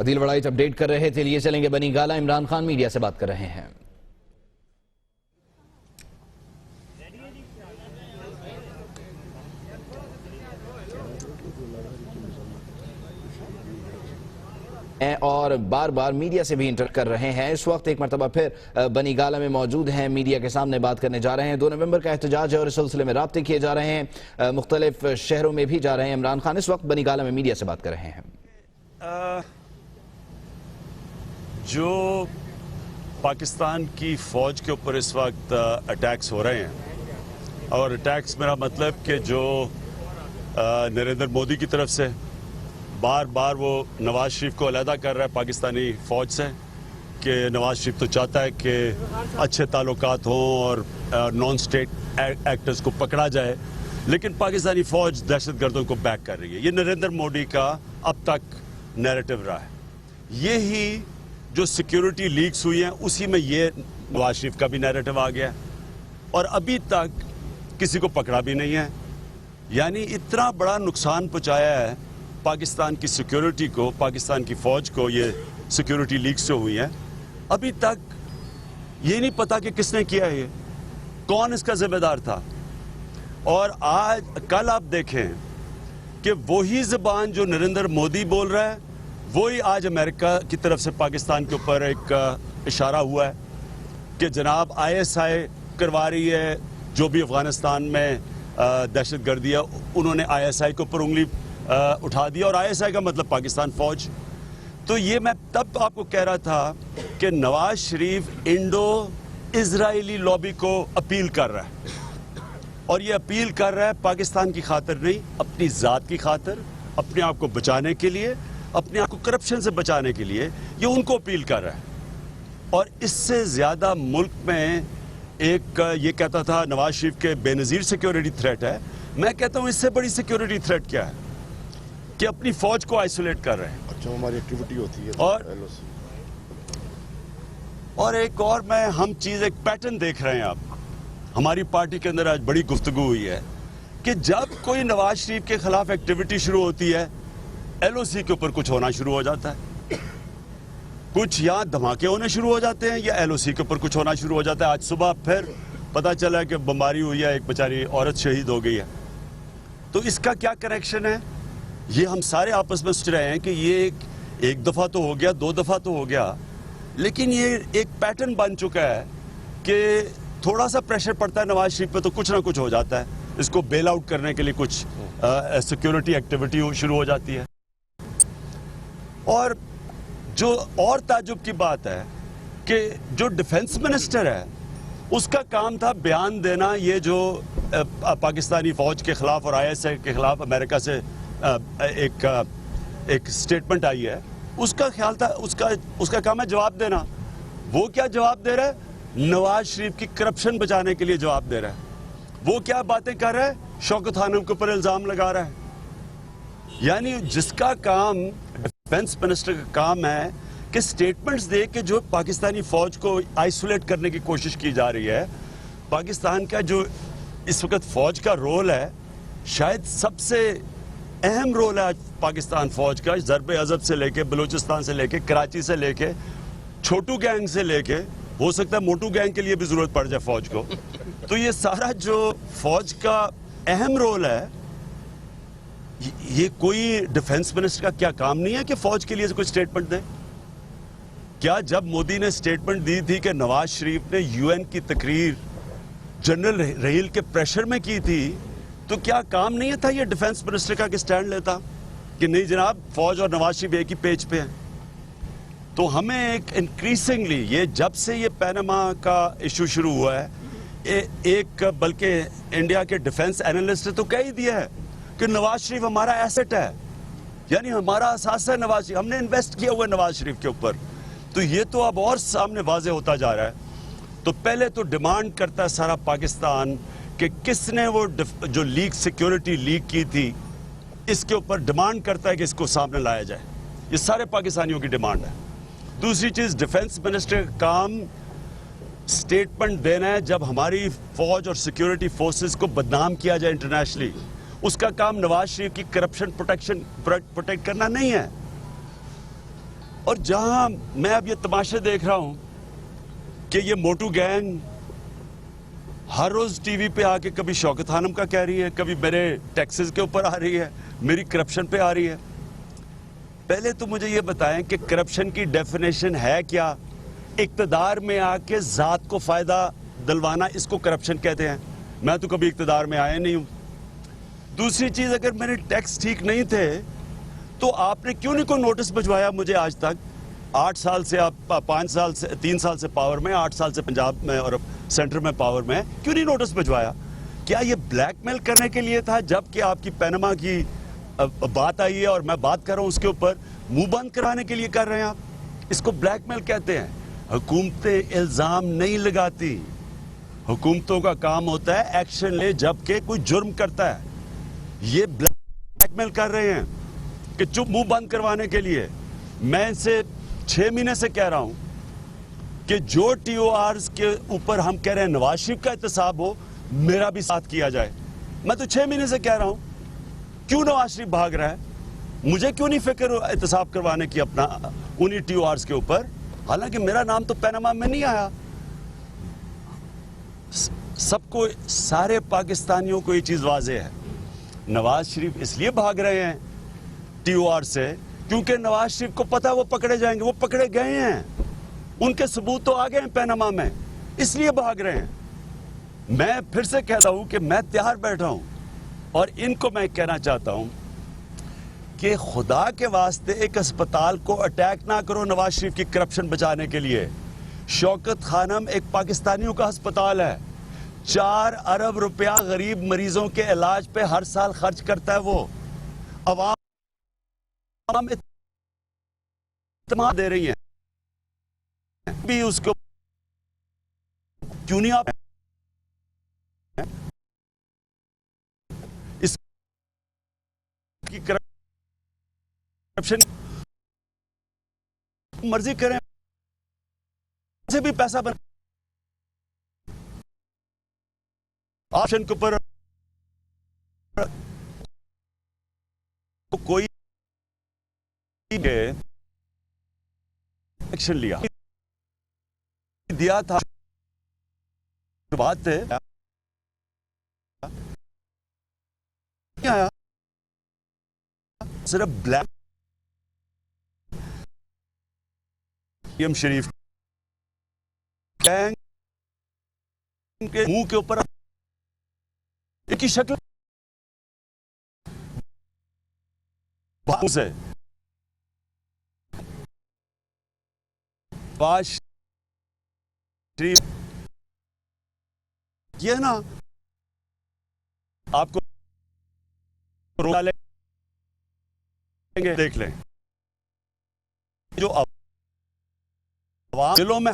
Adeel Waraich update कर रहे थे। लिए चलेंगे बनी गाला। इमरान खान मीडिया से बात कर रहे हैं। और बार बार मीडिया से भी इंटरेक्ट कर रहे हैं। इस वक्त एक मरतबा फिर बनी गाला में मौजूद हैं, मीडिया के सामने बात करने जा रहे हैं। 2 नवंबर का एहतजाज है और इस सिलसिले में राब्ते किए जा रहे हैं, मुख्तलिफ शहरों में भी जा रहे हैं। इमरान खान इस वक्त बनी गाला में मीडिया से बात कर रहे हैं। जो पाकिस्तान की फौज के ऊपर इस वक्त अटैक्स हो रहे हैं, और अटैक्स मेरा मतलब कि जो नरेंद्र मोदी की तरफ से बार बार वो नवाज शरीफ को अलहदा कर रहा है पाकिस्तानी फौज से, कि नवाज शरीफ तो चाहता है कि अच्छे ताल्लुकात हों और नॉन स्टेट एक्टर्स को पकड़ा जाए, लेकिन पाकिस्तानी फौज दहशतगर्दों को बैक कर रही है। ये नरेंद्र मोदी का अब तक नैरेटिव रहा है। यही जो सिक्योरिटी लीक्स हुई हैं उसी में ये नवाज शरीफ का भी नैरेटिव आ गया और अभी तक किसी को पकड़ा भी नहीं है। यानी इतना बड़ा नुकसान पहुंचाया है पाकिस्तान की सिक्योरिटी को, पाकिस्तान की फौज को, ये सिक्योरिटी लीक्स जो हुई हैं, अभी तक ये नहीं पता कि किसने किया है, ये कौन इसका जिम्मेदार था। और आज कल आप देखें कि वही जुबान जो नरेंद्र मोदी बोल रहा है वही आज अमेरिका की तरफ से पाकिस्तान के ऊपर एक इशारा हुआ है कि जनाब ISI करवा रही है, जो भी अफगानिस्तान में दहशतगर्दी है उन्होंने ISI के ऊपर उंगली उठा दिया, और ISI का मतलब पाकिस्तान फौज। तो ये मैं तब आपको कह रहा था कि Nawaz Sharif Indo Israeli lobby को अपील कर रहा है, और ये अपील कर रहा है पाकिस्तान की खातिर नहीं, अपनी ज़ात की खातिर, अपने आप को बचाने के लिए, अपने आप को करप्शन से बचाने के लिए ये उनको अपील कर रहा है। और इससे ज़्यादा मुल्क में एक ये कहता था नवाज शरीफ के बेनज़ीर सिक्योरिटी थ्रेट है, मैं कहता हूँ इससे बड़ी सिक्योरिटी थ्रेट क्या है कि अपनी फौज को आइसोलेट कर रहे हैं। अच्छा, हमारी एक्टिविटी होती है और एक और मैं हम चीज़ एक पैटर्न देख रहे हैं। आप हमारी पार्टी के अंदर आज बड़ी गुफ्तगू हुई है कि जब कोई नवाज शरीफ के खिलाफ एक्टिविटी शुरू होती है LOC के ऊपर कुछ होना शुरू हो जाता है, कुछ यहाँ धमाके होने शुरू हो जाते हैं या LOC के ऊपर कुछ होना शुरू हो जाता है। आज सुबह फिर पता चला कि बमबारी हुई है, एक बेचारी औरत शहीद हो गई है। तो इसका क्या कनेक्शन है, ये हम सारे आपस में सोच रहे हैं कि ये एक दफ़ा तो हो गया, 2 दफ़ा तो हो गया, लेकिन ये एक पैटर्न बन चुका है कि थोड़ा सा प्रेशर पड़ता है नवाज शरीफ पे तो कुछ ना कुछ हो जाता है, इसको बेल आउट करने के लिए कुछ सिक्योरिटी एक्टिविटी शुरू हो जाती है। और जो और ताज्जुब की बात है कि जो डिफेंस मिनिस्टर है उसका काम था बयान देना, ये जो पाकिस्तानी फौज के खिलाफ और ISI के खिलाफ अमेरिका से एक स्टेटमेंट आई है, उसका ख्याल था उसका काम है जवाब देना। वो क्या जवाब दे रहा है, नवाज शरीफ की करप्शन बचाने के लिए जवाब दे रहा है। वो क्या बातें कर रहा है, शौकत खानम के ऊपर इल्जाम लगा रहा है। यानी जिसका काम डिफेंस मिनिस्टर का काम है कि स्टेटमेंट्स दे के जो पाकिस्तानी फौज को आइसोलेट करने की कोशिश की जा रही है। पाकिस्तान का जो इस वक्त फौज का रोल है, शायद सबसे अहम रोल है आज पाकिस्तान फौज का, ज़रबे अज़ब से लेके, बलूचिस्तान से लेके, कराची से लेके, छोटू गैंग से लेके, हो सकता है मोटू गैंग के लिए भी ज़रूरत पड़ जाए फौज को। तो ये सारा जो फौज का अहम रोल है, ये कोई डिफेंस मिनिस्टर का क्या काम नहीं है कि फौज के लिए कोई स्टेटमेंट दे? क्या जब मोदी ने स्टेटमेंट दी थी कि नवाज शरीफ ने UN की तकरीर जनरल रहील के प्रेशर में की थी, तो क्या काम नहीं था ये डिफेंस मिनिस्टर का कि स्टैंड लेता कि नहीं जनाब फौज और नवाज शरीफ एक ही पेज पे हैं? तो हमें एक इंक्रीजिंगली ये जब से ये पैनामा का इशू शुरू हुआ है, एक बल्कि इंडिया के डिफेंस एनालिस्ट ने तो कह ही दिया है कि नवाज शरीफ हमारा एसेट है, यानी हमारा असास है नवाज शरीफ, हमने इन्वेस्ट किया हुआ है नवाज शरीफ के ऊपर। तो ये तो अब और सामने वाजे होता जा रहा है। तो पहले तो डिमांड करता है सारा पाकिस्तान कि किसने वो जो लीक सिक्योरिटी लीक की थी इसके ऊपर डिमांड करता है कि इसको सामने लाया जाए। ये सारे पाकिस्तानियों की डिमांड है। दूसरी चीज, डिफेंस मिनिस्टर का काम स्टेटमेंट देना है जब हमारी फौज और सिक्योरिटी फोर्सेस को बदनाम किया जाए इंटरनेशनली। उसका काम नवाज शरीफ की करप्शन प्रोटेक्ट करना नहीं है। और जहां मैं अब ये तमाशे देख रहा हूं कि ये मोटू गैंग हर रोज टीवी पे आके कभी शौकत खानम का कह रही है, कभी मेरे टैक्सेस के ऊपर आ रही है, मेरी करप्शन पे आ रही है। पहले तो मुझे ये बताएं कि करप्शन की डेफिनेशन है क्या? इक्तदार में आके जात को फायदा दिलवाना, इसको करप्शन कहते हैं। मैं तो कभी इक्तदार में आया नहीं हूं। दूसरी चीज, अगर मेरे टैक्स ठीक नहीं थे तो आपने क्यों नहीं कोई नोटिस भिजवाया मुझे आज तक? 8 साल से आप 5 साल से 3 साल से पावर में, 8 साल से पंजाब में और सेंटर में पावर में, क्यों नहीं नोटिस भिजवाया? क्या ये ब्लैकमेल करने के लिए था? जबकि आपकी पैनमा की बात आई है और मैं बात कर रहा हूं उसके ऊपर, मुंह बंद कराने के लिए कर रहे हैं आप? इसको ब्लैकमेल कहते हैं। हुकूमतें इल्जाम नहीं लगाती, हुकूमतों का काम होता है एक्शन ले जबकि कोई जुर्म करता है। ये ब्लैकमेल कर रहे हैं कि चुप मुंह बंद करवाने के लिए। मैं इनसे 6 महीने से कह रहा हूं कि जो टीओआरस के ऊपर हम कह रहे हैं नवाज शरीफ का एहतसाब हो, मेरा भी साथ किया जाए। मैं तो 6 महीने से कह रहा हूं, क्यों नवाज शरीफ भाग रहा है? मुझे क्यों नहीं फिक्र एहतसाब करवाने की अपना उन्हीं टीओआरस के ऊपर? हालांकि मेरा नाम तो पैनामा में नहीं आया। सबको, सारे पाकिस्तानियों को ये चीज वाजे है, नवाज शरीफ इसलिए भाग रहे हैं टीओआर से क्योंकि नवाज शरीफ को पता है वो पकड़े जाएंगे। वो पकड़े गए हैं, उनके सबूत तो आ गए हैं पैनामा में, इसलिए भाग रहे हैं। मैं फिर से कहता हूं कि मैं तैयार बैठा हूं और इनको मैं कहना चाहता हूं कि खुदा के वास्ते एक अस्पताल को अटैक ना करो नवाज शरीफ की करप्शन बचाने के लिए। शौकत खानम एक पाकिस्तानियों का अस्पताल है, 4 अरब रुपया गरीब मरीजों के इलाज पे हर साल खर्च करता है। वो अवाम इत्मीनान दे रही है, भी उसको क्यों नहीं आप इसकी करप्शन मर्जी करें, से भी पैसा बना ऑप्शन के ऊपर कोई एक्शन लिया दिया था। बात है आया सिर्फ ब्लैक पीएम शरीफ गैंग के मुंह के ऊपर इनकी शक्ल से नवाज शरीफ ये ना आपको रोक लेंगे, देख लें जो दिलों में